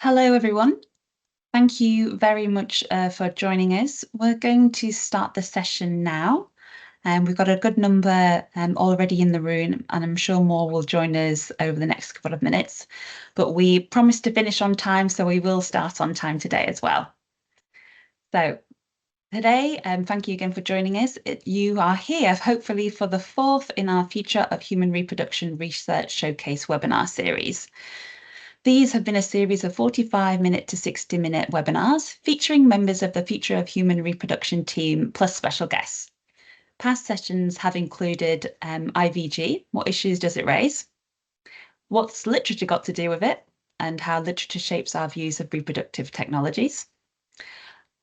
Hello, everyone. Thank you very much for joining us. We're going to start the session now. We've got a good number already in the room, and I'm sure more will join us over the next couple of minutes. But we promised to finish on time, so we will start on time today as well. So today, thank you again for joining us. You are here, hopefully, for the fourth in our Future of Human Reproduction Research Showcase webinar series. These have been a series of 45-minute to 60-minute webinars featuring members of the Future of Human Reproduction team plus special guests. Past sessions have included IVG, what issues does it raise? What's literature got to do with it? And how literature shapes our views of reproductive technologies.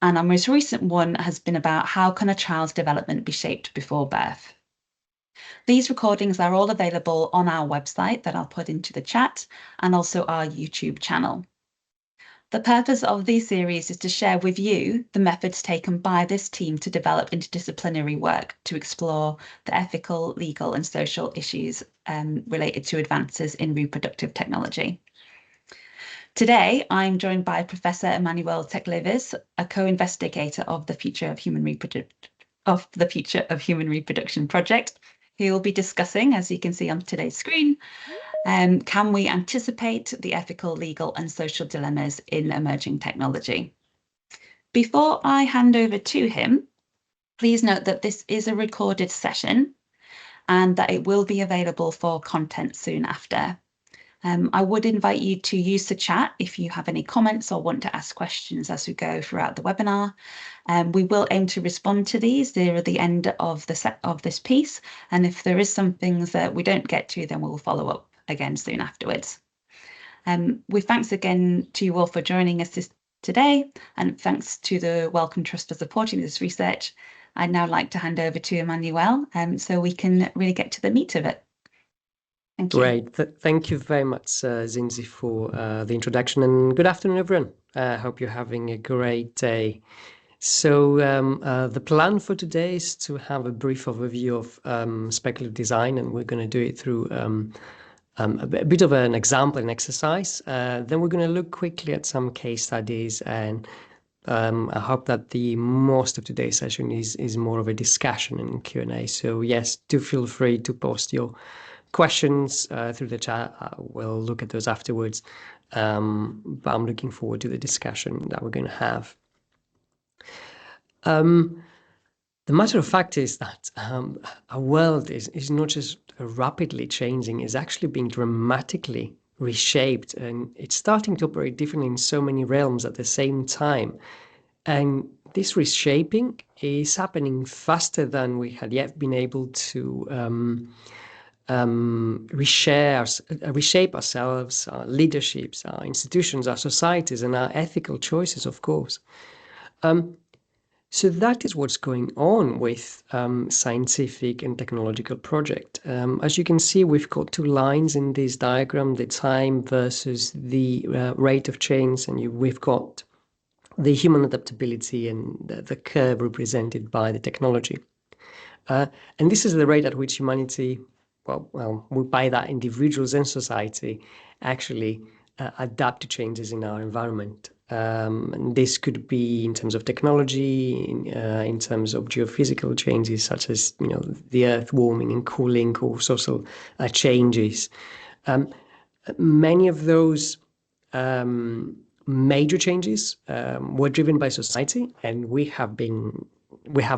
And our most recent one has been about how can a child's development be shaped before birth? These recordings are all available on our website that I'll put into the chat and also our YouTube channel. The purpose of these series is to share with you the methods taken by this team to develop interdisciplinary work to explore the ethical, legal and social issues related to advances in reproductive technology. Today, I'm joined by Professor Emmanuel Tsekleves, a co-investigator of the Future of Human Reproduction project, who will be discussing, as you can see on today's screen, can we anticipate the ethical, legal and social dilemmas in emerging technology? Before I hand over to him, please note that this is a recorded session and that it will be available for content soon after. I would invite you to use the chat if you have any comments or want to ask questions as we go throughout the webinar. We will aim to respond to these near the end of this piece, and if there is some things that we don't get to, then we'll follow up again soon afterwards. With thanks again to you all for joining us today, and thanks to the Wellcome Trust for supporting this research. I'd now like to hand over to Emmanuel so we can really get to the meat of it. Thank you. Great. Thank you very much, Zinzi, for the introduction, and good afternoon, everyone. I hope you're having a great day. So the plan for today is to have a brief overview of speculative design, and we're going to do it through a bit of an example and exercise. Then we're going to look quickly at some case studies, and I hope that the most of today's session is more of a discussion and Q&A. So yes, do feel free to post your questions through the chat. We'll look at those afterwards. But I'm looking forward to the discussion that we're going to have. The matter of fact is that our world is not just rapidly changing, it's actually being dramatically reshaped, and it's starting to operate differently in so many realms at the same time. And this reshaping is happening faster than we had yet been able to reshape ourselves, our leaderships, our institutions, our societies, and our ethical choices, of course. So that is what's going on with scientific and technological project. As you can see, we've got two lines in this diagram, the time versus the rate of change, and we've got the human adaptability and the curve represented by the technology. And this is the rate at which humanity, by that individuals and society actually adapt to changes in our environment. And this could be in terms of technology, in terms of geophysical changes such as the earth warming and cooling, or social changes. Many of those major changes were driven by society, and we have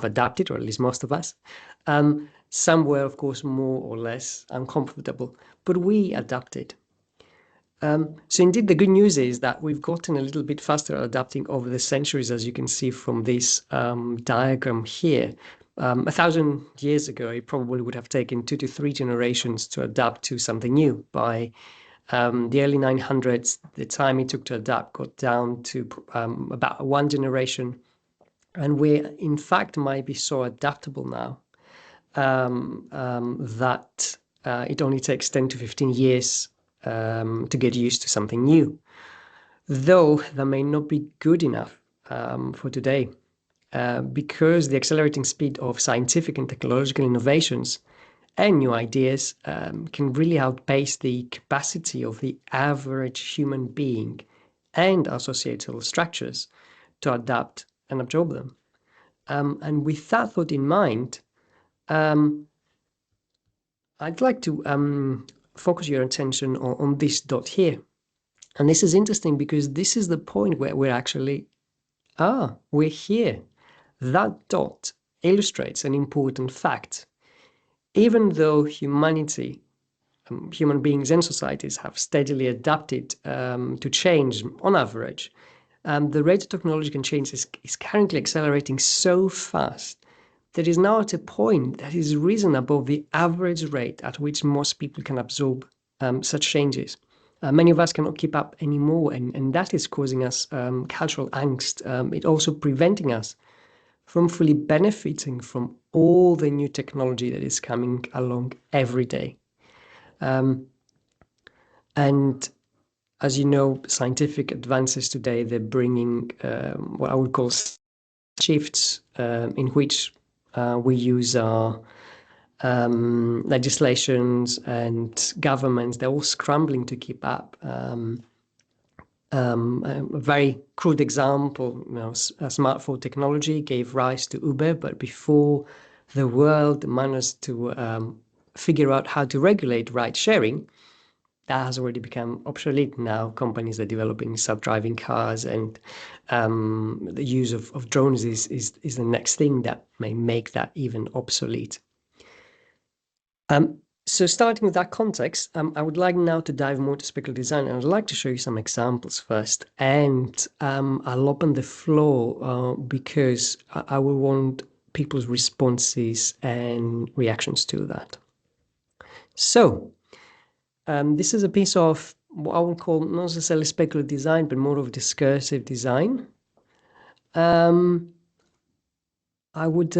adapted, or at least most of us. Some were, of course, more or less uncomfortable, but we adapted. So indeed, the good news is that we've gotten a little bit faster at adapting over the centuries, as you can see from this diagram here. 1,000 years ago, it probably would have taken 2 to 3 generations to adapt to something new. By the early 900s, the time it took to adapt got down to about 1 generation. And we, in fact, might be so adaptable now that it only takes 10 to 15 years to get used to something new, though that may not be good enough for today, because the accelerating speed of scientific and technological innovations and new ideas can really outpace the capacity of the average human being and our societal structures to adapt and absorb them. And with that thought in mind, I'd like to focus your attention on this dot here. And this is interesting because this is the point where we're actually, we're here. That dot illustrates an important fact. Even though humanity, human beings and societies have steadily adapted to change on average, the rate of technological change is currently accelerating so fast that is now at a point that is risen above the average rate at which most people can absorb such changes. Many of us cannot keep up anymore, and that is causing us cultural angst. It also preventing us from fully benefiting from all the new technology that is coming along every day. And as you know, scientific advances today, they're bringing what I would call shifts in which we use our legislations and governments. They're all scrambling to keep up. A very crude example, smartphone technology gave rise to Uber, but before the world managed to figure out how to regulate ride sharing, that has already become obsolete. Now companies are developing self-driving cars, and the use of drones is the next thing that may make that even obsolete. So starting with that context, I would like now to dive more to speculative design, and I'd like to show you some examples first, and I'll open the floor because I will want people's responses and reactions to that. So this is a piece of what I would call not necessarily speculative design, but more of discursive design. I would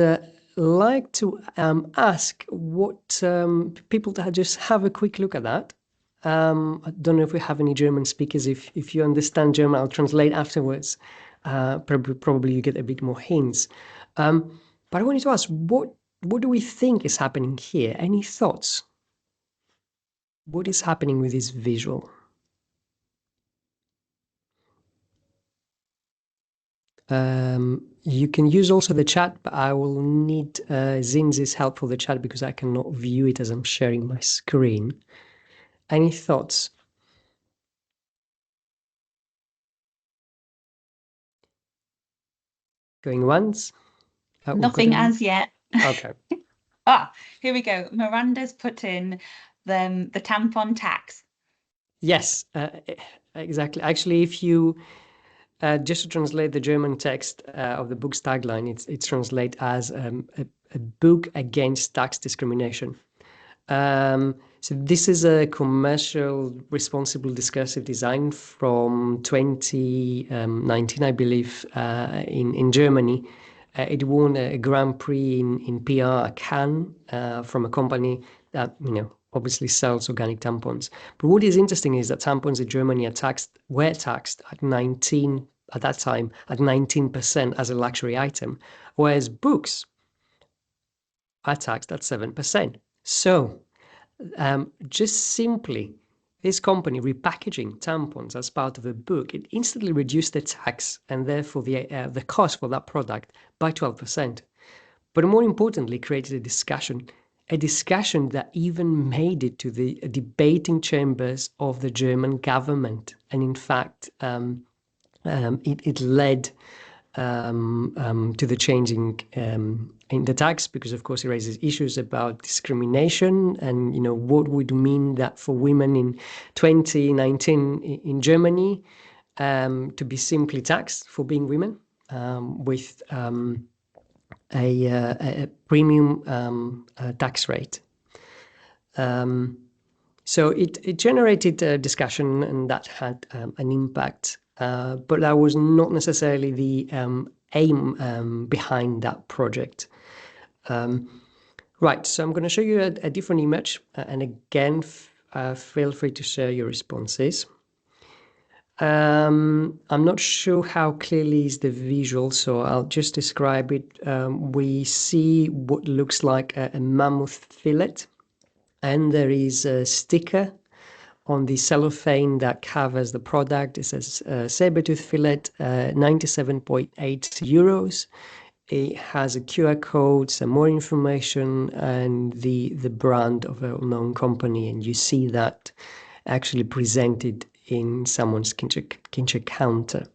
like to ask what people to just have a quick look at that. I don't know if we have any German speakers. If you understand German, I'll translate afterwards. Probably you get a bit more hints. But I wanted to ask, what do we think is happening here? Any thoughts? What is happening with this visual? You can use also the chat, but I will need Zinzi's help for the chat because I cannot view it as I'm sharing my screen. Any thoughts? Going once? Nothing as yet. Okay. Here we go. Miranda's put in the tampon tax. Yes, exactly. Actually, if you just to translate the German text of the book's tagline, it's translated as a book against tax discrimination. So this is a commercial responsible discursive design from 2019, I believe, in Germany. It won a Grand Prix in PR at Cannes from a company that obviously sells organic tampons. But what is interesting is that tampons in Germany were taxed at 19 at that time at 19% as a luxury item, whereas books are taxed at 7%. So just simply this company repackaging tampons as part of a book, it instantly reduced the tax and therefore the cost for that product by 12%. But more importantly, created a discussion that even made it to the debating chambers of the German government. And in fact, it led to the changing in the tax, because of course it raises issues about discrimination and what would mean that for women in 2019 in Germany to be simply taxed for being women with a premium tax rate. So it generated a discussion, and that had an impact, but that was not necessarily the aim behind that project. Right, so I'm going to show you a different image, and again, feel free to share your responses. I'm not sure how clearly is the visual, so I'll just describe it. We see what looks like a mammoth fillet, and there is a sticker on the cellophane that covers the product, it says saber-tooth fillet, 97.8 euros. It has a QR code, some more information, and the brand of a well-known company, and you see that actually presented in someone's kitchen counter.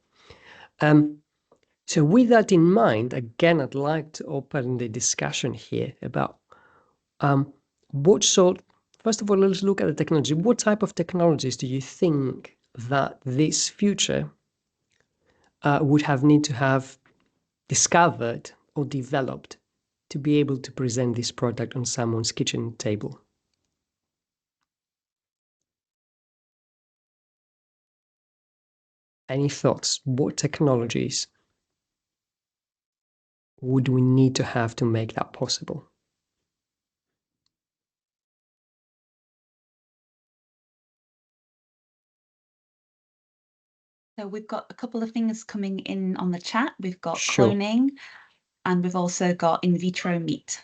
So with that in mind, again, I'd like to open the discussion here about first of all, let's look at the technology. What type of technologies do you think that this future would need to have discovered or developed to be able to present this product on someone's kitchen table? Any thoughts? What technologies would we need to have to make that possible? So we've got a couple of things coming in on the chat. We've got Sure. cloning, and we've also got in vitro meat.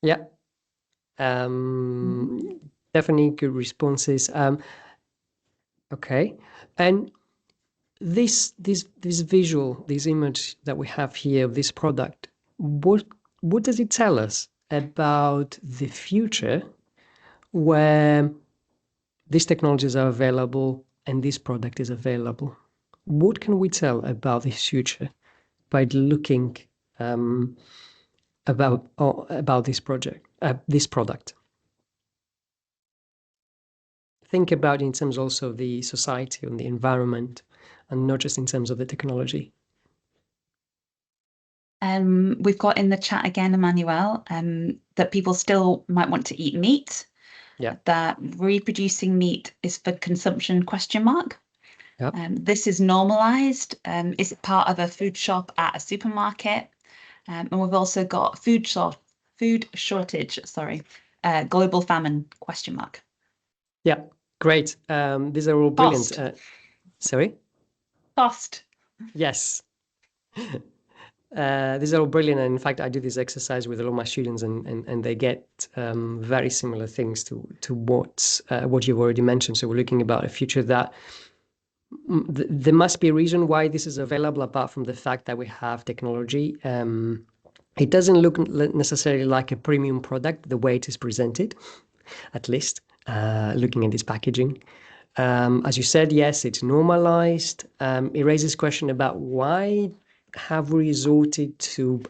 Yeah. Definitely good responses. Okay. And this visual, this image that we have here of this product, what does it tell us about the future where these technologies are available and this product is available? What can we tell about this future by looking about this product? Think about in terms also of the society and the environment, and not just in terms of the technology. We've got in the chat again, Emmanuel, that people still might want to eat meat. Yeah. That reproducing meat is for consumption ? Yep. This is normalized. Is it part of a food shop at a supermarket? And we've also got food shortage, global famine ? Yeah, great. These are all brilliant. Cost. Sorry? Cost. Yes. These are all brilliant. And in fact, I do this exercise with a lot of my students, and they get very similar things to what you've already mentioned. So we're looking about a future that there must be a reason why this is available, apart from the fact that we have technology. It doesn't look necessarily like a premium product the way it is presented, at least looking at this packaging. As you said, yes, it's normalized. It raises question about why have we resorted to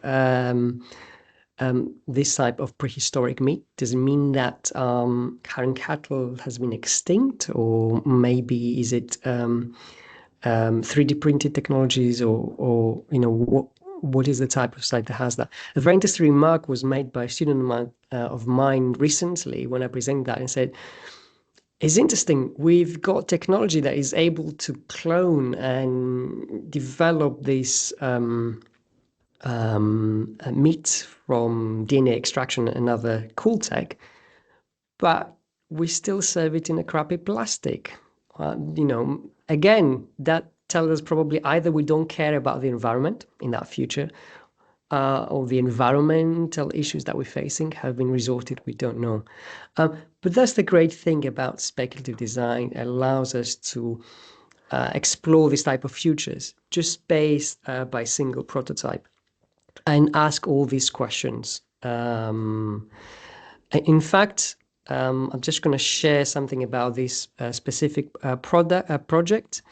this type of prehistoric meat. Does it mean that current cattle has been extinct, or maybe is it 3D printed technologies, or what is the type of site that has that? A very interesting remark was made by a student of mine recently when I presented that, and said, it's interesting, we've got technology that is able to clone and develop this meat from DNA extraction and other cool tech, but we still serve it in a crappy plastic. Again, that tells us probably either we don't care about the environment in that future, or the environmental issues that we're facing have been resorted, we don't know. But that's the great thing about speculative design. It allows us to explore this type of futures just based by single prototype and ask all these questions. In fact, I'm just going to share something about this specific project.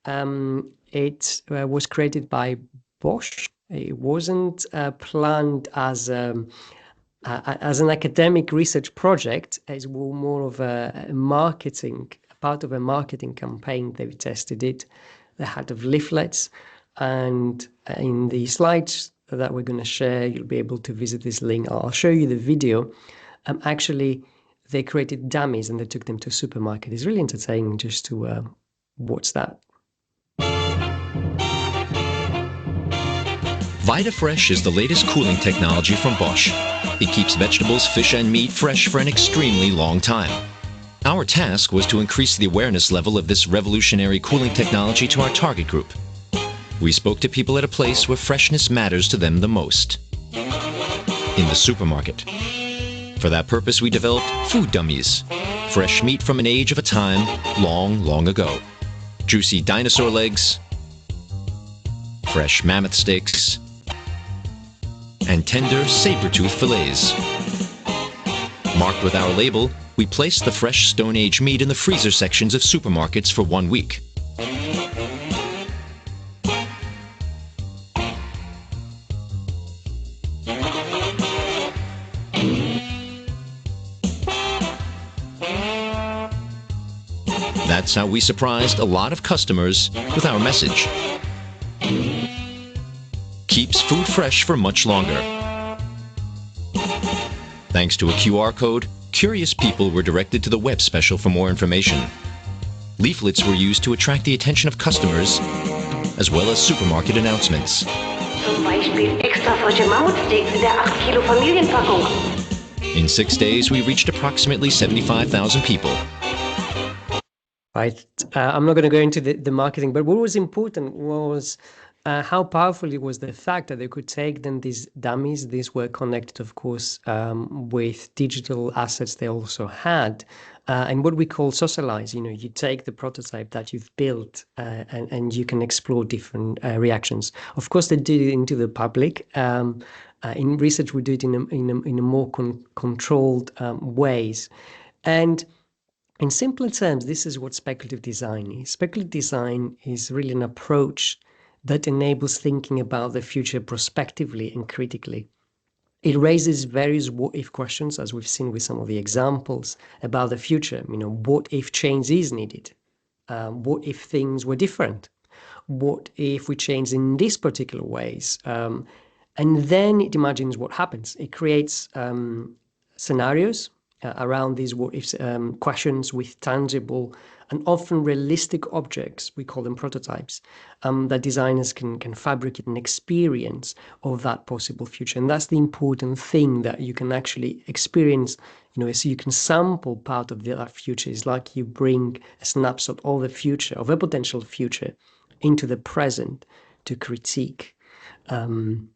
It was created by Bosch. It wasn't planned as an academic research project. It's more of a part of a marketing campaign. They tested it. They had leaflets, and in the slides that we're going to share, you'll be able to visit this link. I'll show you the video. Actually, they created dummies and they took them to a supermarket. It's really entertaining just to watch that. VitaFresh is the latest cooling technology from Bosch. It keeps vegetables, fish, and meat fresh for an extremely long time. Our task was to increase the awareness level of this revolutionary cooling technology to our target group. We spoke to people at a place where freshness matters to them the most: in the supermarket. For that purpose, we developed food dummies. fresh meat from an age of a time long, long ago. Juicy dinosaur legs, fresh mammoth steaks, and tender saber-tooth fillets. Marked with our label, we place the fresh Stone Age meat in the freezer sections of supermarkets for 1 week. That's how we surprised a lot of customers with our message. Keeps food fresh for much longer. Thanks to a QR code, curious people were directed to the web special for more information. Leaflets were used to attract the attention of customers, as well as supermarket announcements. Zum Beispiel extra frische Mammutsteaks in der 8 Kilo Familienpackung. In 6 days, we reached approximately 75,000 people. Right. I'm not going to go into the marketing, but what was important was how powerful it was the fact that they could take then these dummies. These were connected, of course, with digital assets they also had, and what we call socialize. You know, you take the prototype that you've built and you can explore different reactions. Of course, they did it into the public. In research, we do it in a more controlled ways. And in simpler terms, this is what speculative design is. Speculative design is really an approach that enables thinking about the future prospectively and critically. It raises various what-if questions, as we've seen with some of the examples about the future. You know, what if change is needed? What if things were different? What if we change in these particular ways? And then it imagines what happens. It creates scenarios around these what-if questions with tangible and often realistic objects, we call them prototypes, that designers can fabricate an experience of that possible future. And that's the important thing, that you can actually experience, you know, so you can sample part of that future. It's like you bring a snapshot of the future, of a potential future, into the present to critique. And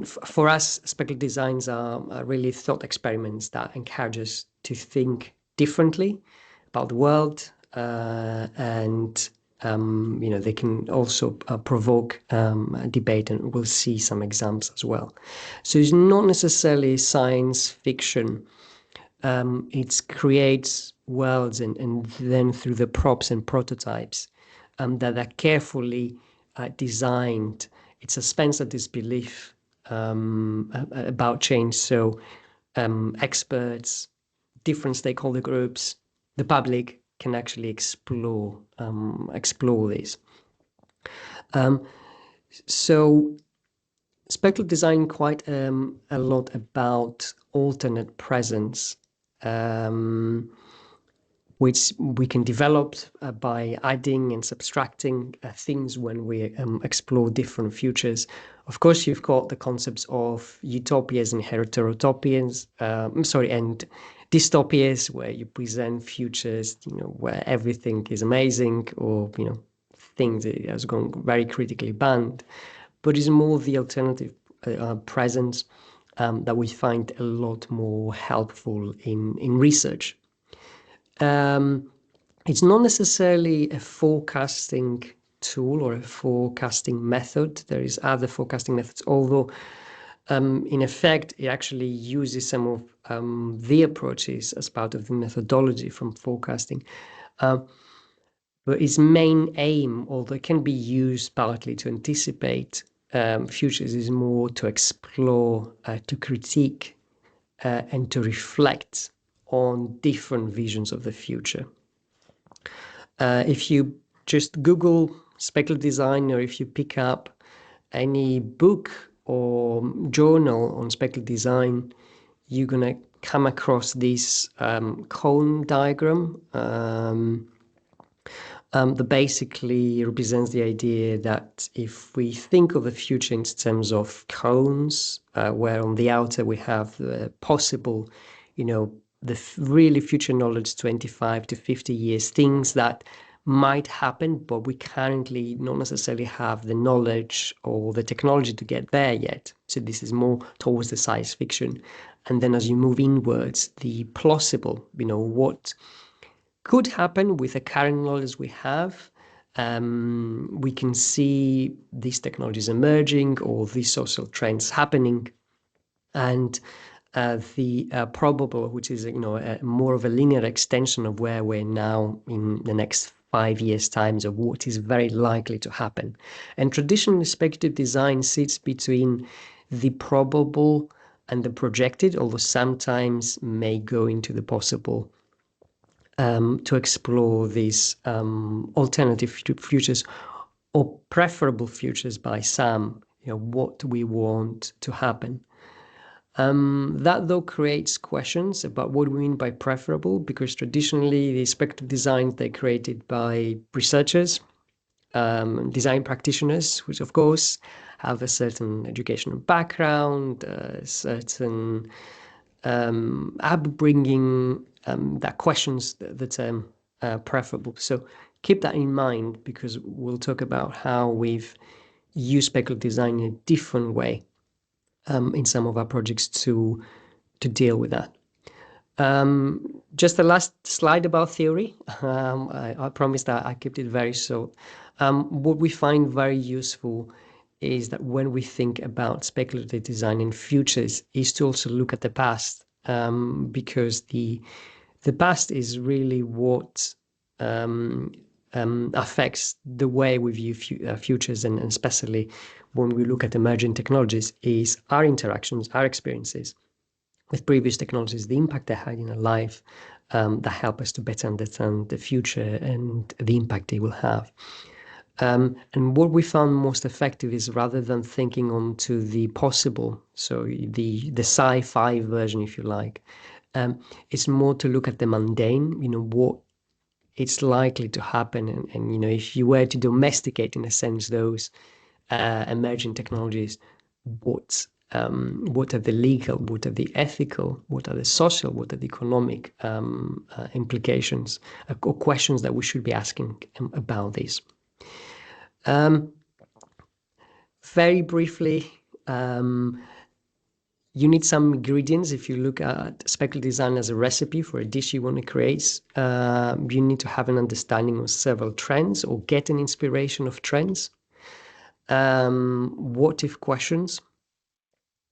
for us, speculative designs are really thought experiments that encourage us to think differently about the world, and you know, they can also provoke a debate, and we'll see some examples as well. So it's not necessarily science fiction. It creates worlds, and then through the props and prototypes that are carefully designed, it suspends a disbelief about change. So experts, different stakeholder groups, the public can actually explore this. So speculative design quite a lot about alternate presence, which we can develop by adding and subtracting things when we explore different futures. Of course, you've got the concepts of utopias and heterotopias, and dystopias, where you present futures, you know, where everything is amazing, or, you know, things that has gone very critically banned. But it's more the alternative presence that we find a lot more helpful in research. It's not necessarily a forecasting tool or a forecasting method. There is other forecasting methods, although in effect it actually uses some of the approaches as part of the methodology from forecasting. But its main aim, although it can be used partly to anticipate futures, is more to explore, to critique, and to reflect on different visions of the future. If you just Google speculative design, or if you pick up any book or journal on speculative design, you're going to come across this cone diagram that basically represents the idea that if we think of the future in terms of cones, where on the outer we have the possible, you know, the really future knowledge, 25 to 50 years, things that might happen, but we currently not necessarily have the knowledge or the technology to get there yet. So this is more towards the science fiction. And then as you move inwards, the plausible, what could happen with the current knowledge we have. We can see these technologies emerging or these social trends happening. And the probable, which is more of a linear extension of where we're now in the next 5 years' times of what is very likely to happen. And traditionally, speculative design sits between the probable and the projected, although sometimes may go into the possible to explore these alternative futures or preferable futures by some, what we want to happen. That, though, creates questions about what we mean by preferable, because traditionally the speculative designs, they're created by researchers, design practitioners, which of course have a certain educational background, certain upbringing that questions the term preferable. So keep that in mind, because we'll talk about how we've used speculative design in a different way in some of our projects to deal with that. Just the last slide about theory. I promised that I kept it very short. What we find very useful is that when we think about speculative design in futures is to also look at the past, because the past is really what affects the way we view futures, and especially when we look at emerging technologies, is our interactions, our experiences with previous technologies, the impact they had in our life, that help us to better understand the future and the impact they will have. And what we found most effective is, rather than thinking onto the possible, so the sci-fi version, if you like, it's more to look at the mundane, what it's likely to happen. And if you were to domesticate, in a sense, those emerging technologies, what are the legal, what are the ethical, what are the social, what are the economic implications or questions that we should be asking about this. Very briefly, you need some ingredients. If you look at speculative design as a recipe for a dish you want to create, you need to have an understanding of several trends or get an inspiration of trends. What if questions.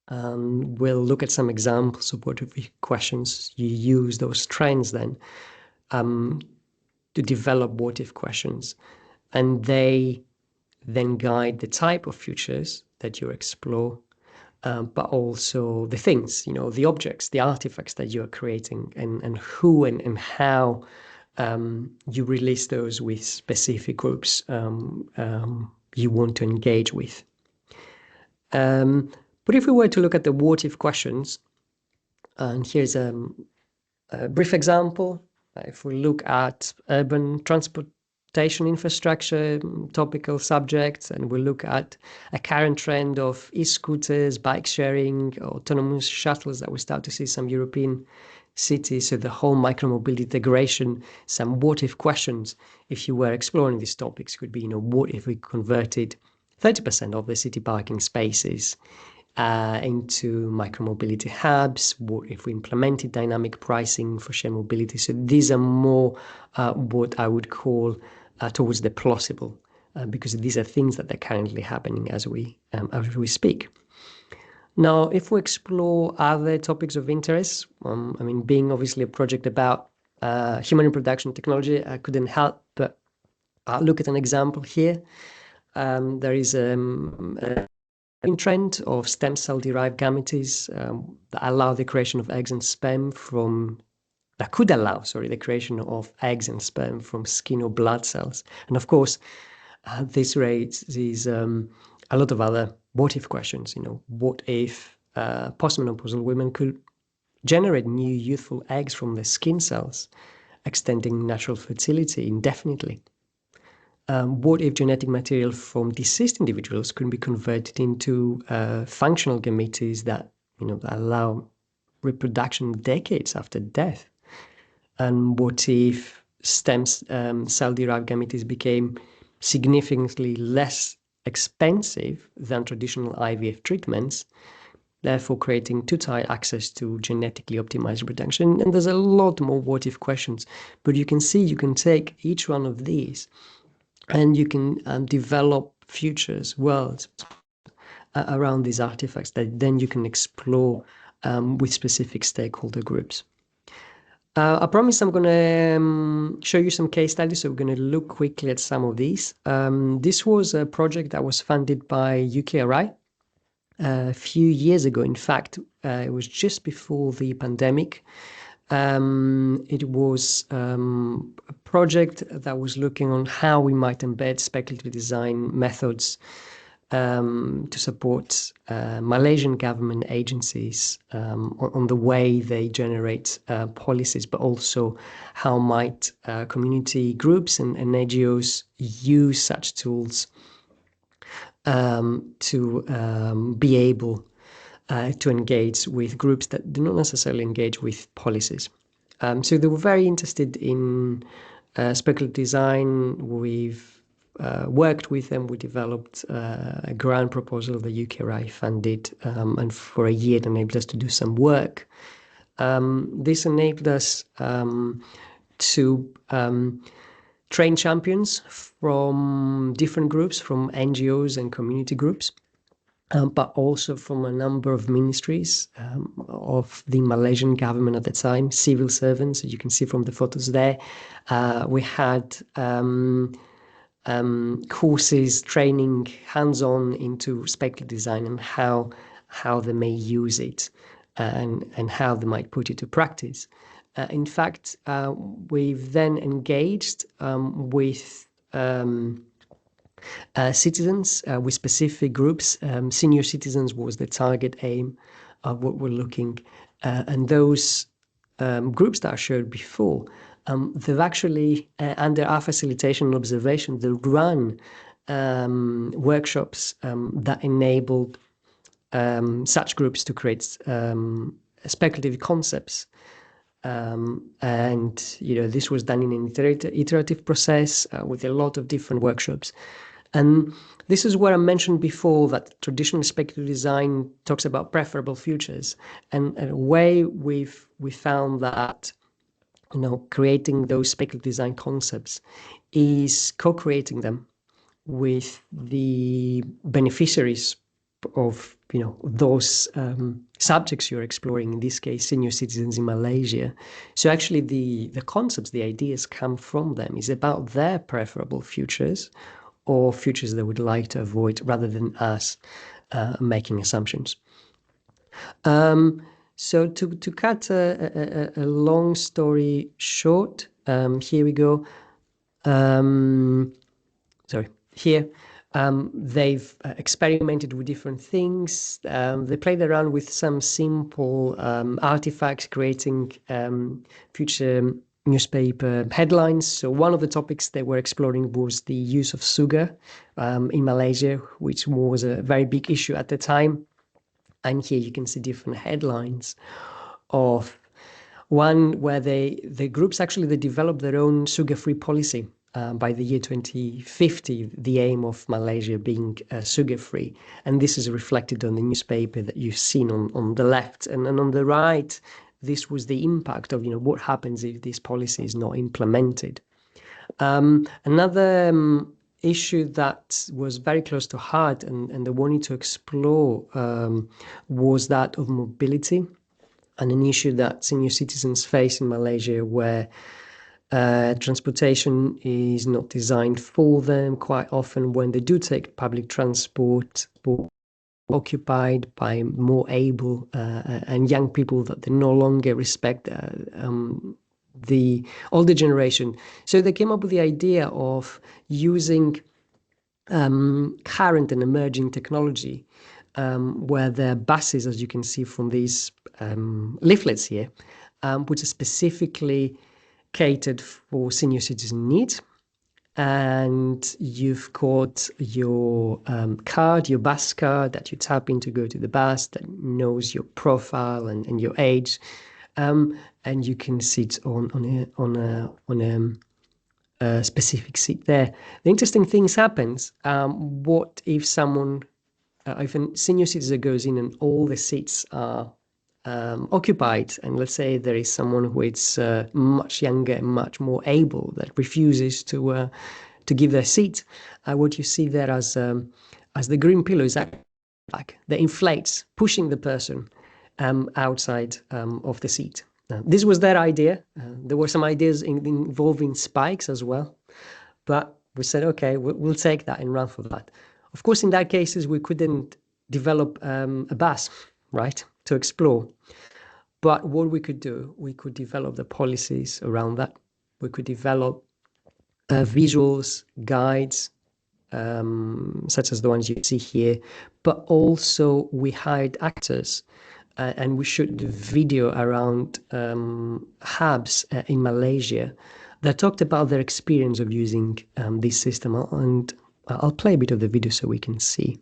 We'll look at some examples of what if questions. You use those trends then to develop what if questions, and they then guide the type of futures that you explore, but also the things, the objects, the artifacts that you are creating, and who and how you release those with specific groups you want to engage with. But if we were to look at the what if questions, and here's a brief example. If we look at urban transportation infrastructure, topical subjects, and we look at a current trend of e-scooters, bike sharing, autonomous shuttles that we start to see some European cities, so the whole micromobility integration, some what if questions, if you were exploring these topics, could be, what if we converted 30% of the city parking spaces into micromobility hubs? What if we implemented dynamic pricing for shared mobility? So these are more what I would call towards the plausible, because these are things that are currently happening as we speak. Now, if we explore other topics of interest, being obviously a project about human reproduction technology, I couldn't help but look at an example here. There is a trend of stem cell derived gametes that allow the creation of eggs and sperm that could allow, the creation of eggs and sperm from skin or blood cells. And of course, this raises a lot of other what if questions. What if postmenopausal women could generate new youthful eggs from their skin cells, extending natural fertility indefinitely? What if genetic material from deceased individuals could be converted into functional gametes that allow reproduction decades after death? And what if stem cell-derived gametes became significantly less expensive than traditional IVF treatments, therefore creating too tight access to genetically optimized reproduction. And there's a lot more what-if questions, but you can see you can take each one of these and you can develop futures, worlds around these artifacts that then you can explore with specific stakeholder groups. I promise I'm going to show you some case studies, so we're going to look quickly at some of these. This was a project that was funded by UKRI a few years ago. In fact, it was just before the pandemic. It was a project that was looking on how we might embed speculative design methods to support Malaysian government agencies on the way they generate policies, but also how might community groups and NGOs use such tools to be able to engage with groups that do not necessarily engage with policies. So they were very interested in speculative design. We've worked with them. We developed a grant proposal the UKRI funded, and for a year it enabled us to do some work. This enabled us to train champions from different groups, from NGOs and community groups, but also from a number of ministries of the Malaysian government at the time, civil servants. As you can see from the photos there, we had courses training hands-on into speculative design and how they may use it and how they might put it to practice. In fact, we've then engaged with citizens, with specific groups. Senior citizens was the target aim of what we're looking at. And those groups that I showed before, they've actually, under our facilitation and observation, they run workshops that enabled such groups to create speculative concepts. And this was done in an iterative process with a lot of different workshops. And this is where I mentioned before that traditional speculative design talks about preferable futures. And a way we found that creating those speculative design concepts is co-creating them with the beneficiaries of those subjects you're exploring, in this case senior citizens in Malaysia. So actually the concepts, the ideas come from them. It's about their preferable futures or futures they would like to avoid, rather than us making assumptions. So to cut a long story short, here we go. Here they've experimented with different things. They played around with some simple artifacts, creating future newspaper headlines. So one of the topics they were exploring was the use of sugar in Malaysia, which was a very big issue at the time. And here you can see different headlines of one where the groups actually they developed their own sugar-free policy by the year 2050, the aim of Malaysia being sugar-free. And this is reflected on the newspaper that you've seen on the left. And on the right, this was the impact of what happens if this policy is not implemented. Another issue that was very close to heart and they wanted to explore was that of mobility, and an issue that senior citizens face in Malaysia where transportation is not designed for them. Quite often when they do take public transport, occupied by more able and young people that they no longer respect the older generation. So they came up with the idea of using current and emerging technology, where their buses, as you can see from these leaflets here, which are specifically catered for senior citizen needs. And you've got your card, your bus card that you tap in to go to the bus that knows your profile and your age, and you can sit on specific seat there. The interesting things happens. What if someone, if a senior citizen goes in and all the seats are occupied, and let's say there is someone who is much younger and much more able that refuses to give their seat, what you see there as the green pillow is like that inflates, pushing the person outside of the seat. This was their idea. There were some ideas involving spikes as well, but we said, okay, we'll take that and run for that. Of course, in that cases, we couldn't develop a bus, right, to explore. But what we could do, we could develop the policies around that. We could develop visuals, guides, such as the ones you see here, but also we hired actors and we shot the video around hubs in Malaysia that talked about their experience of using this system. And I'll play a bit of the video so we can see.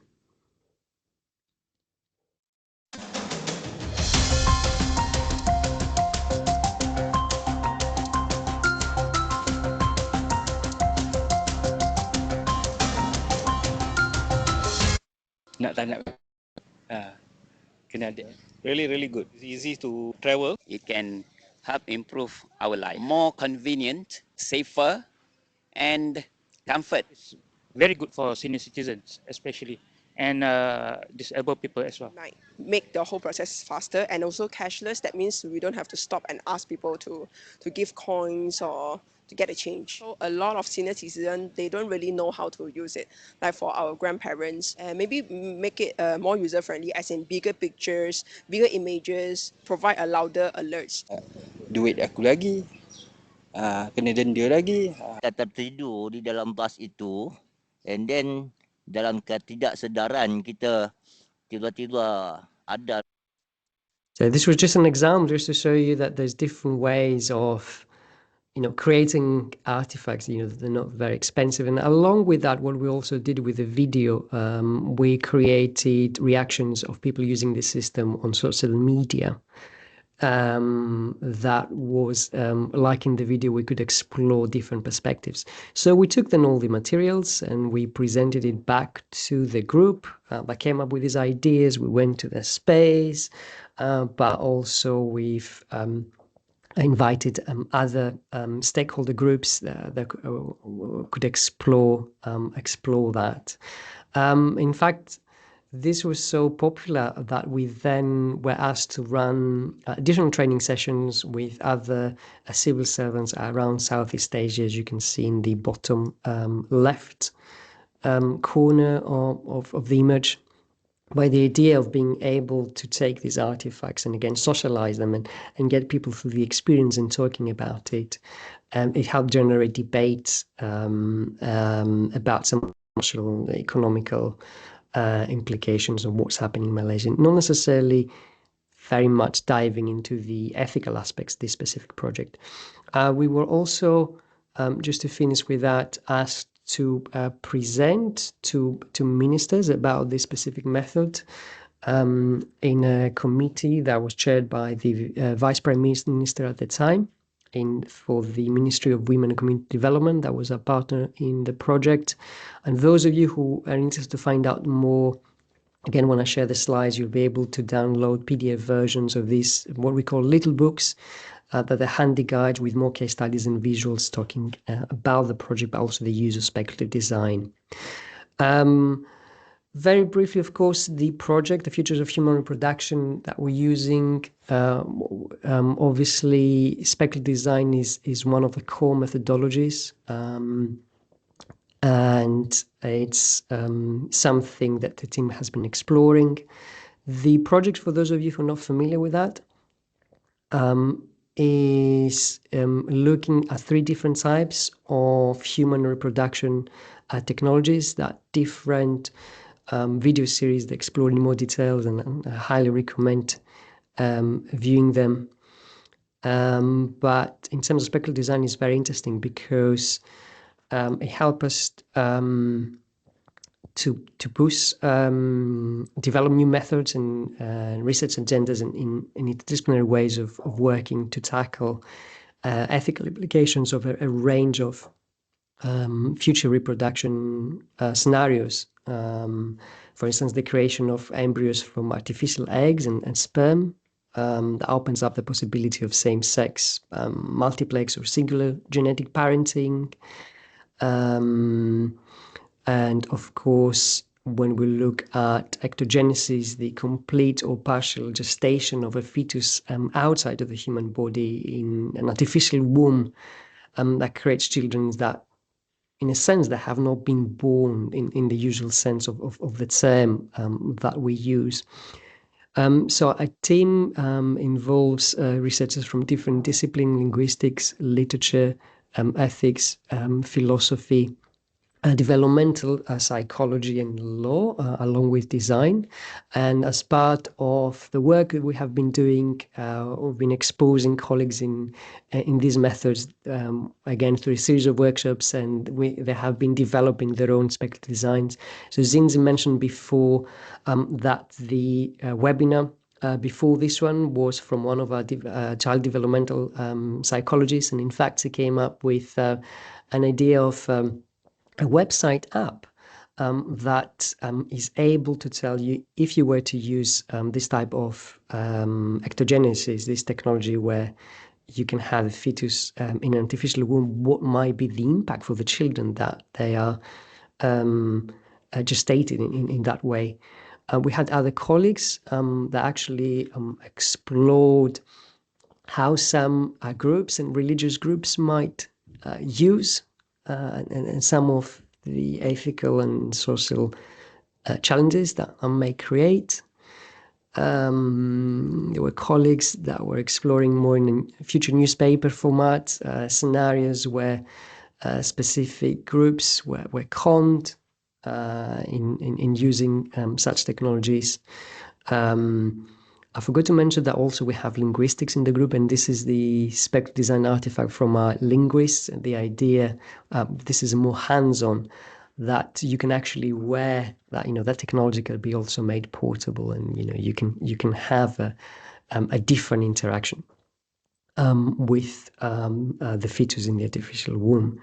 Nak tak nak, kena ada. Really good. It's easy to travel. It can help improve our life. More convenient, safer, and comfort. It's very good for senior citizens, especially, and disabled people as well. Like make the whole process faster and also cashless. That means we don't have to stop and ask people to give coins or to get a change. So a lot of senior citizens, they don't really know how to use it. Like for our grandparents, maybe make it more user friendly, as in bigger pictures, bigger images, provide a louder alerts. Duit aku lagi, kena denda lagi. Kita tertidur di dalam bas itu, and then dalam ketidaksedaran kita tiba-tiba ada. So this was just an example just to show you that there's different ways of creating artifacts, they're not very expensive. And along with that, what we also did with the video, we created reactions of people using the system on social media. That was, like in the video, we could explore different perspectives. So we took then all the materials and we presented it back to the group that came up with these ideas. We went to the space, but also we've invited other stakeholder groups that could explore that. In fact, this was so popular that we then were asked to run additional training sessions with other civil servants around Southeast Asia, as you can see in the bottom left corner of the image, by the idea of being able to take these artifacts and again socialize them and get people through the experience and talking about it. It helped generate debates about some social, economical implications of what's happening in Malaysia, not necessarily very much diving into the ethical aspects of this specific project. We were also, just to finish with that, asked to present to ministers about this specific method in a committee that was chaired by the Vice Prime Minister at the time for the Ministry of Women and Community Development. That was a partner in the project. And those of you who are interested to find out more, again, when I share the slides, you'll be able to download PDF versions of these, what we call little books, that are handy guides with more case studies and visuals talking about the project, but also the use of speculative design. Very briefly, of course, the project, the Futures of Human Reproduction that we're using, obviously, speculative design is one of the core methodologies, and it's something that the team has been exploring. The project, for those of you who are not familiar with that, is looking at 3 different types of human reproduction technologies, that different video series that explore in more details, and I highly recommend viewing them. But in terms of speculative design, it's very interesting because it helps us to push, develop new methods and research agendas in interdisciplinary ways of working to tackle ethical implications of a range of future reproduction scenarios. For instance, the creation of embryos from artificial eggs and sperm, that opens up the possibility of same-sex multiplex or singular genetic parenting. And of course, when we look at ectogenesis, the complete or partial gestation of a fetus outside of the human body in an artificial womb, that creates children that, in a sense, that have not been born in the usual sense of the term that we use. So a team involves researchers from different disciplines: linguistics, literature, ethics, philosophy, developmental psychology and law, along with design. And as part of the work that we have been doing, we've been exposing colleagues in these methods, again, through a series of workshops, and they have been developing their own speculative designs. So Zinzi mentioned before that the webinar before this one was from one of our child developmental psychologists, and in fact he came up with an idea of a website app that is able to tell you, if you were to use this type of ectogenesis, this technology where you can have a fetus in an artificial womb, what might be the impact for the children that they are gestated in that way. We had other colleagues that actually explored how some groups and religious groups might use and some of the ethical and social challenges that may create. There were colleagues that were exploring more in future newspaper format, scenarios where specific groups were conned in using such technologies. I forgot to mention that also we have linguistics in the group, and this is the speculative design artifact from our linguists. The idea, this is more hands-on, that you can actually wear that, that technology can be also made portable, and you can have a different interaction with the fetus in the artificial womb.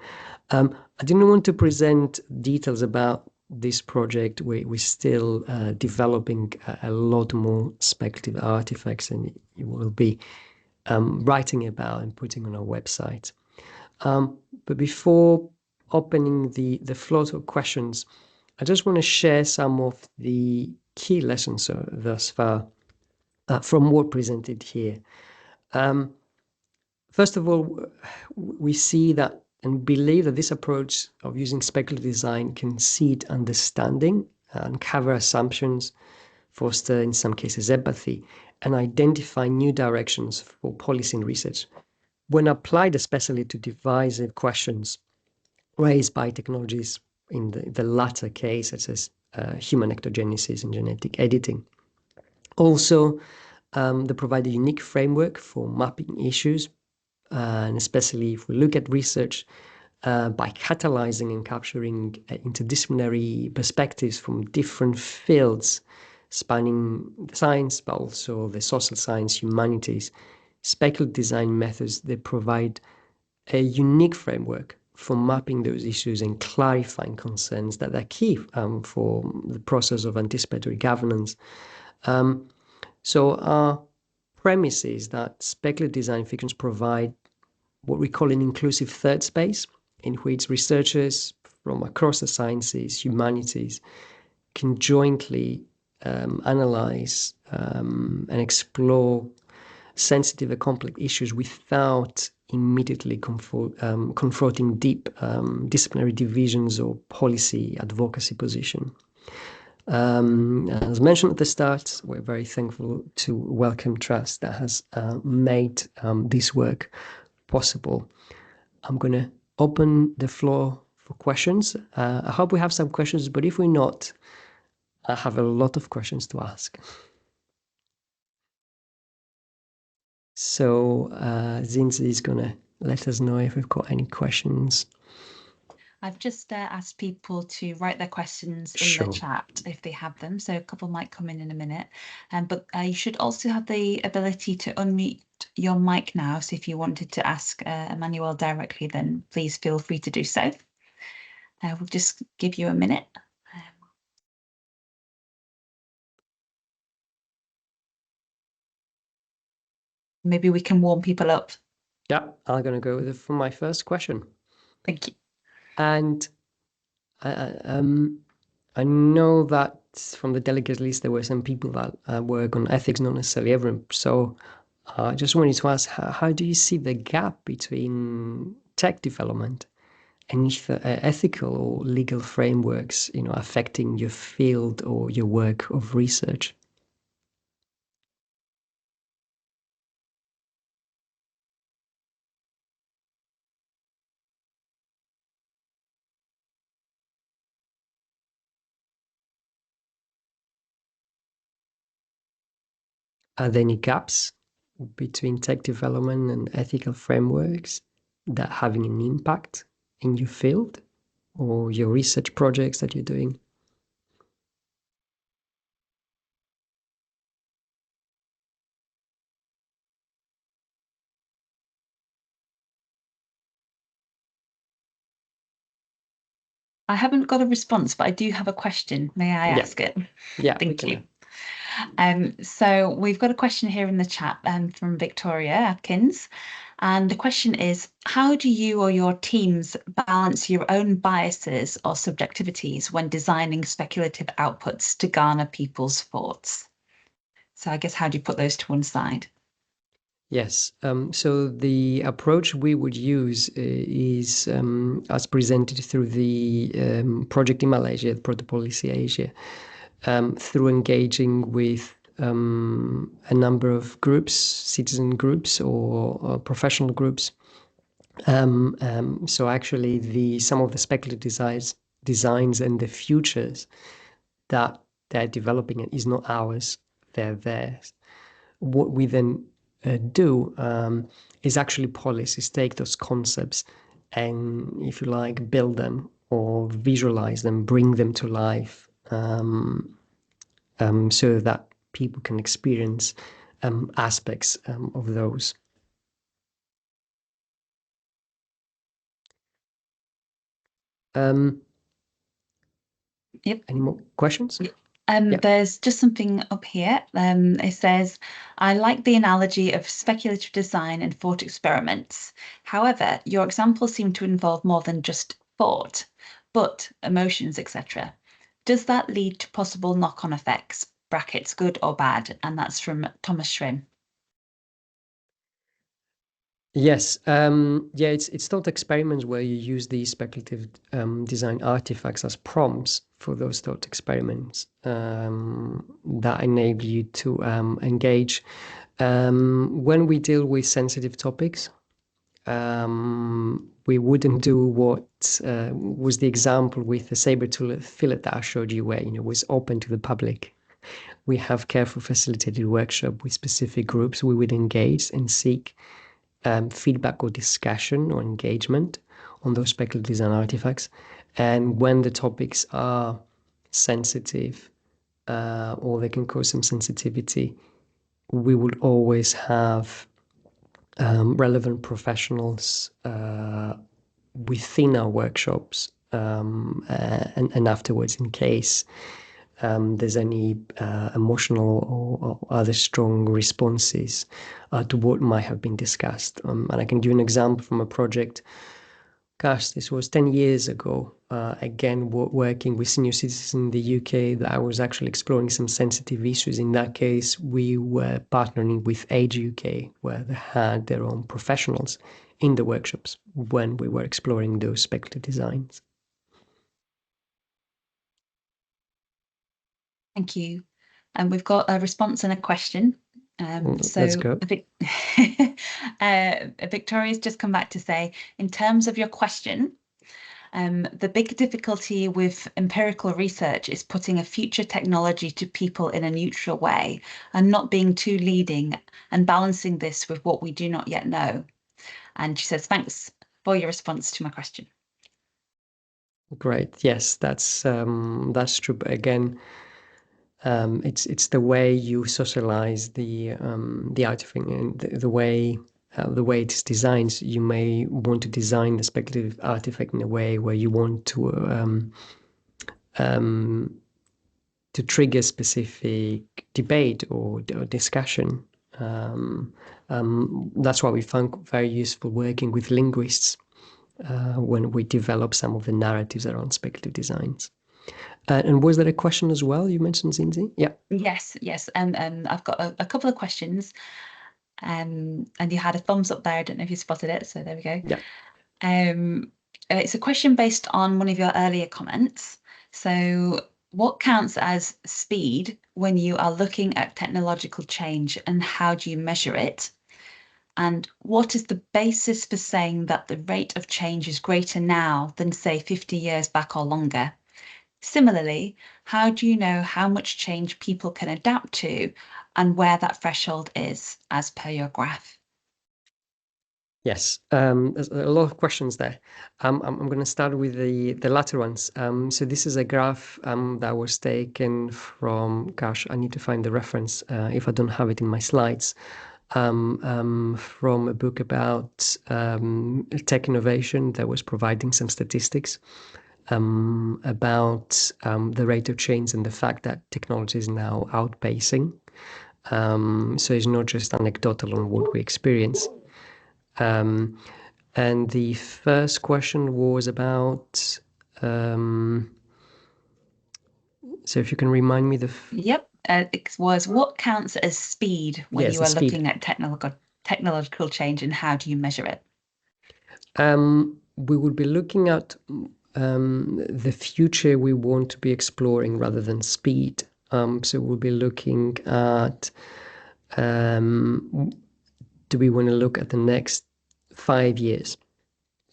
I didn't want to present details about this project. We're still developing a lot more speculative artifacts, and you will be writing about and putting on our website. But before opening the floor to questions, I just want to share some of the key lessons thus far from what presented here. First of all, we see that and believe that this approach of using speculative design can seed understanding, uncover assumptions, foster, in some cases, empathy, and identify new directions for policy and research. When applied especially to divisive questions raised by technologies in the latter case, such as human ectogenesis and genetic editing. Also, they provide a unique framework for mapping issues, and especially if we look at research by catalyzing and capturing interdisciplinary perspectives from different fields spanning the science, but also the social science, humanities. Speculative design methods, they provide a unique framework for mapping those issues and clarifying concerns that are key for the process of anticipatory governance. So our premise is that speculative design fictions provide what we call an inclusive third space, in which researchers from across the sciences, humanities, can jointly analyze and explore sensitive and complex issues without immediately confronting deep disciplinary divisions or policy advocacy position. As mentioned at the start, we're very thankful to Wellcome Trust that has made this work possible. I'm going to open the floor for questions. I hope we have some questions, but if we're not, I have a lot of questions to ask. So Zinzi is going to let us know if we've got any questions. I've just asked people to write their questions in the chat if they have them. So a couple might come in a minute. But you should also have the ability to unmute your mic now. So if you wanted to ask Emmanuel directly, then please feel free to do so. We'll just give you a minute. Maybe we can warm people up. Yeah, I'm going to go for my first question. Thank you. And I know that from the delegate list, there were some people that work on ethics, not necessarily everyone. So I just wanted to ask, how do you see the gap between tech development and ethical or legal frameworks, affecting your field or your work of research? Are there any gaps between tech development and ethical frameworks that having an impact in your field or your research projects that you're doing? I haven't got a response, but I do have a question. May I ask it? Yeah, Thank you. So we've got a question here in the chat from Victoria Atkins. And the question is, how do you or your teams balance your own biases or subjectivities when designing speculative outputs to garner people's thoughts? So I guess, how do you put those to one side? Yes. So the approach we would use is as presented through the project in Malaysia, the Proto Policy Asia, through engaging with a number of groups, citizen groups or professional groups. So actually, some of the speculative designs and the futures that they're developing is not ours; they're theirs. What we then do is actually polish, is take those concepts and, if you like, build them or visualize them, bring them to life, so that people can experience aspects of those. Yep. Any more questions? There's just something up here. It says, I like the analogy of speculative design and thought experiments. However, your examples seem to involve more than just thought, but emotions, etc. Does that lead to possible knock-on effects, brackets, good or bad? And that's from Thomas Schrim. Yes, it's thought experiments where you use these speculative design artifacts as prompts for those thought experiments that enable you to engage. When we deal with sensitive topics, we wouldn't do what was the example with the saber-tooth fillet that I showed you, where it was open to the public. We have careful facilitated workshop with specific groups. We would engage and seek feedback or discussion or engagement on those speculative design artifacts. And when the topics are sensitive or they can cause some sensitivity, we would always have relevant professionals within our workshops and afterwards, in case there's any emotional or other strong responses to what might have been discussed. And I can give an example from a project. Gosh, this was 10 years ago. Again, working with senior citizens in the UK, that I was actually exploring some sensitive issues. In that case, we were partnering with Age UK, where they had their own professionals in the workshops when we were exploring those speculative designs. Thank you. And we've got a response and a question. Let's go. Victoria's just come back to say, in terms of your question, the big difficulty with empirical research is putting a future technology to people in a neutral way and not being too leading and balancing this with what we do not yet know. And she says, thanks for your response to my question. Great. Yes, that's true. But again, it's the way you socialize the artifact and the way the way it is designed, you may want to design the speculative artifact in a way where you want to trigger specific debate or discussion. That's why we found very useful working with linguists when we develop some of the narratives around speculative designs. And was there a question as well you mentioned, Zinzi? Yeah. Yes. And I've got a couple of questions. And you had a thumbs up there. I don't know if you spotted it. So there we go. Yeah. It's a question based on one of your earlier comments. So what counts as speed when you are looking at technological change, and how do you measure it? And what is the basis for saying that the rate of change is greater now than, say, 50 years back or longer? Similarly, how do you know how much change people can adapt to and where that threshold is, as per your graph? Yes, there's a lot of questions there. I'm going to start with the latter ones. So this is a graph that was taken from, gosh, I need to find the reference if I don't have it in my slides, from a book about tech innovation that was providing some statistics about the rate of change and the fact that technology is now outpacing. So it's not just anecdotal on what we experience. And the first question was about, so if you can remind me Yep, it was what counts as speed when you are looking at technological change, and how do you measure it? We would be looking at the future we want to be exploring rather than speed. So we'll be looking at, do we want to look at the next 5 years,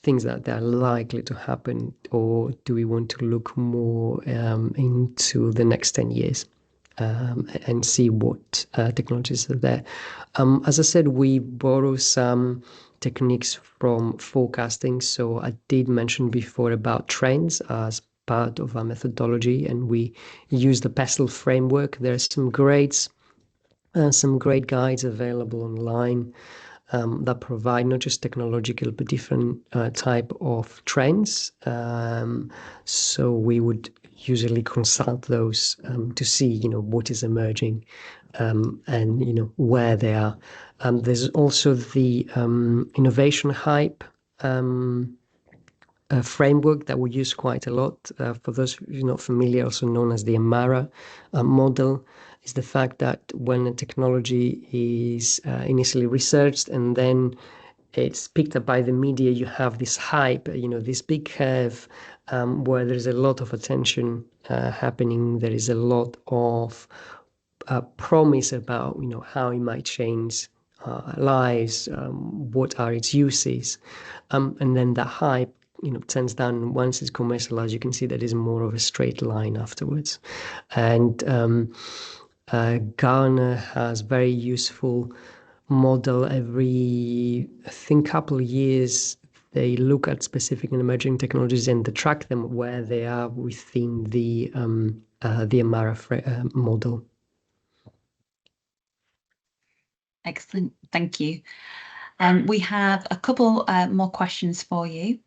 things that are likely to happen, or do we want to look more into the next 10 years and see what technologies are there? As I said, we borrow some techniques from forecasting. So I did mention before about trends as part of our methodology, and we use the PESTLE framework. There are some great guides available online that provide not just technological but different type of trends. So we would usually consult those to see, what is emerging and where they are. There's also the innovation hype framework that we use quite a lot. For those who are not familiar, also known as the Amara model, is the fact that when a technology is initially researched and then it's picked up by the media, you have this hype, this big curve where there's a lot of attention happening. There is a lot of promise about, how it might change lives, what are its uses, and then that hype turns down, and once it's commercialized, you can see that is more of a straight line afterwards. And Gartner has very useful model. Every, I think, couple of years, they look at specific and emerging technologies and they track them where they are within the Amara model. Excellent, thank you. We have a couple more questions for you.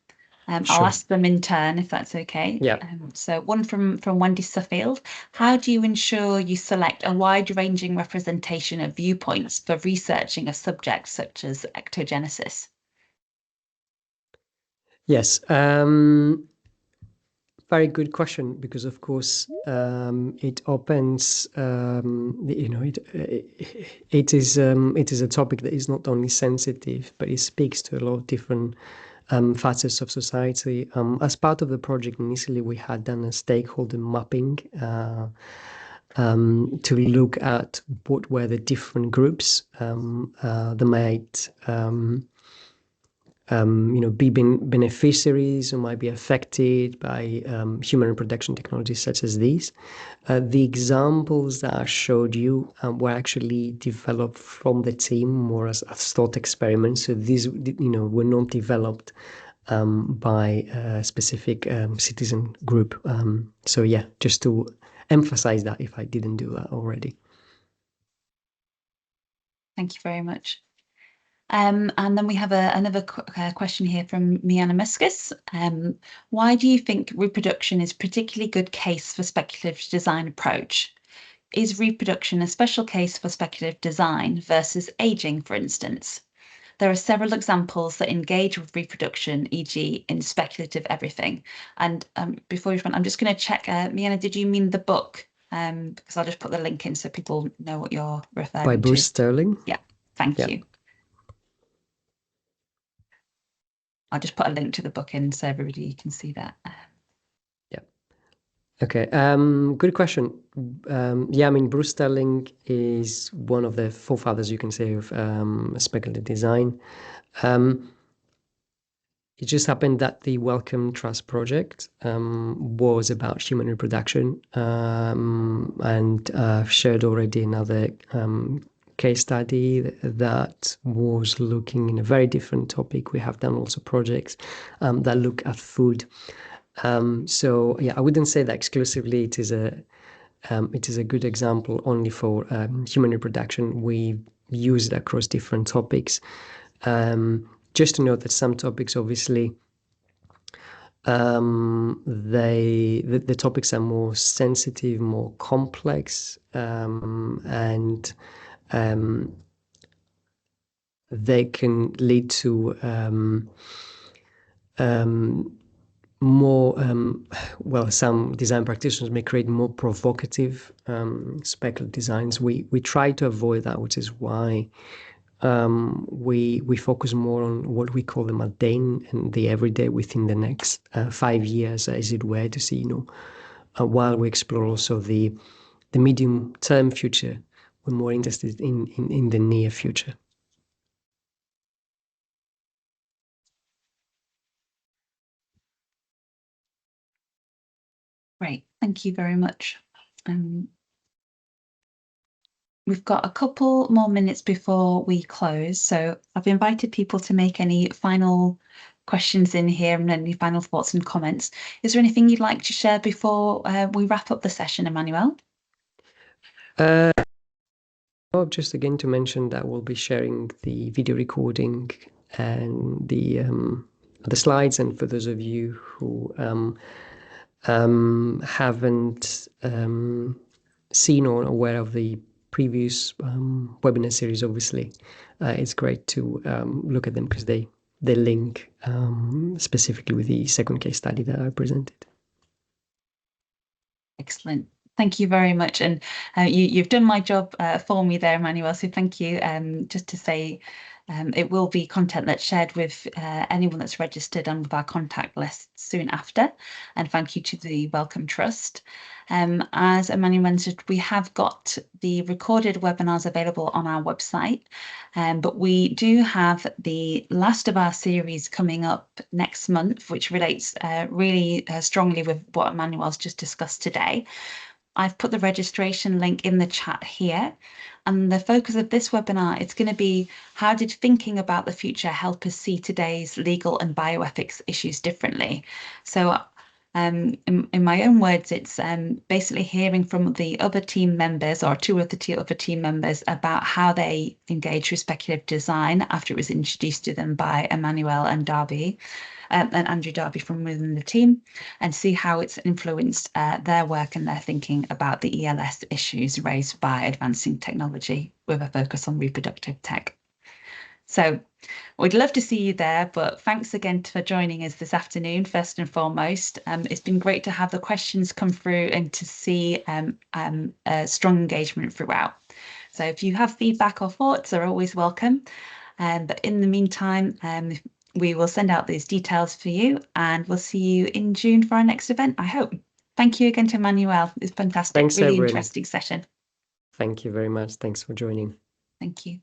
Sure. I'll ask them in turn, if that's okay. Yeah. So one from Wendy Suffield. How do you ensure you select a wide-ranging representation of viewpoints for researching a subject such as ectogenesis? Yes. Very good question, because of course it opens, it is a topic that is not only sensitive, but it speaks to a lot of different facets of society. As part of the project, initially we had done a stakeholder mapping to look at what were the different groups that might be beneficiaries who might be affected by human reproduction technologies such as these. The examples that I showed you were actually developed from the team more as thought experiments. So these, were not developed by a specific citizen group. So yeah, just to emphasize that if I didn't do that already. Thank you very much. And then we have another question here from Miana Muscus. Why do you think reproduction is a particularly good case for speculative design approach? Is reproduction a special case for speculative design versus aging, for instance? There are several examples that engage with reproduction, e.g. in speculative everything. And before you respond, I'm just going to check, Miana, did you mean the book? Because I'll just put the link in so people know what you're referring to. By Bruce Sterling? Yeah, thank you. I'll just put a link to the book in so everybody can see that. Yeah. Okay. Good question. Yeah, I mean, Bruce Sterling is one of the forefathers, you can say, of speculative design. It just happened that the Wellcome Trust project was about human reproduction, and I've shared already another case study that was looking in a very different topic. We have done also projects that look at food. So yeah, I wouldn't say that exclusively it is a good example only for human reproduction. We use it across different topics. Just to note that some topics, obviously, the topics are more sensitive, more complex, and they can lead to more, well, some design practitioners may create more provocative speculative designs. We try to avoid that, which is why we focus more on what we call the mundane and the everyday within the next 5 years, as it were, to see, while we explore also the medium-term future, we're more interested in the near future. Great, thank you very much. We've got a couple more minutes before we close, so I've invited people to make any final questions in here and any final thoughts and comments. Is there anything you'd like to share before we wrap up the session, Emmanuel? Just again to mention that we'll be sharing the video recording and the slides, and for those of you who haven't seen or aware of the previous webinar series, obviously, it's great to look at them because they link specifically with the second case study that I presented. Excellent. Thank you very much. And you've done my job for me there, Emmanuel, so thank you. Just to say, it will be content that's shared with anyone that's registered and with our contact list soon after. And thank you to the Wellcome Trust. As Emmanuel mentioned, we have got the recorded webinars available on our website, but we do have the last of our series coming up next month, which relates really strongly with what Emmanuel's just discussed today. I've put the registration link in the chat here, and the focus of this webinar is going to be how did thinking about the future help us see today's legal and bioethics issues differently. So in my own words, it's basically hearing from the other team members, or two of the other team members, about how they engage with speculative design after it was introduced to them by Emmanuel and Darby. And Andrew Darby from within the team, and see how it's influenced their work and their thinking about the ELS issues raised by advancing technology with a focus on reproductive tech. So we'd love to see you there, but thanks again for joining us this afternoon, first and foremost. It's been great to have the questions come through and to see strong engagement throughout. So if you have feedback or thoughts, they're always welcome. But in the meantime, we will send out these details for you, and we'll see you in June for our next event, I hope. Thank you again to Emmanuel. It's fantastic. Thanks, really everyone. Interesting session. Thank you very much. Thanks for joining. Thank you.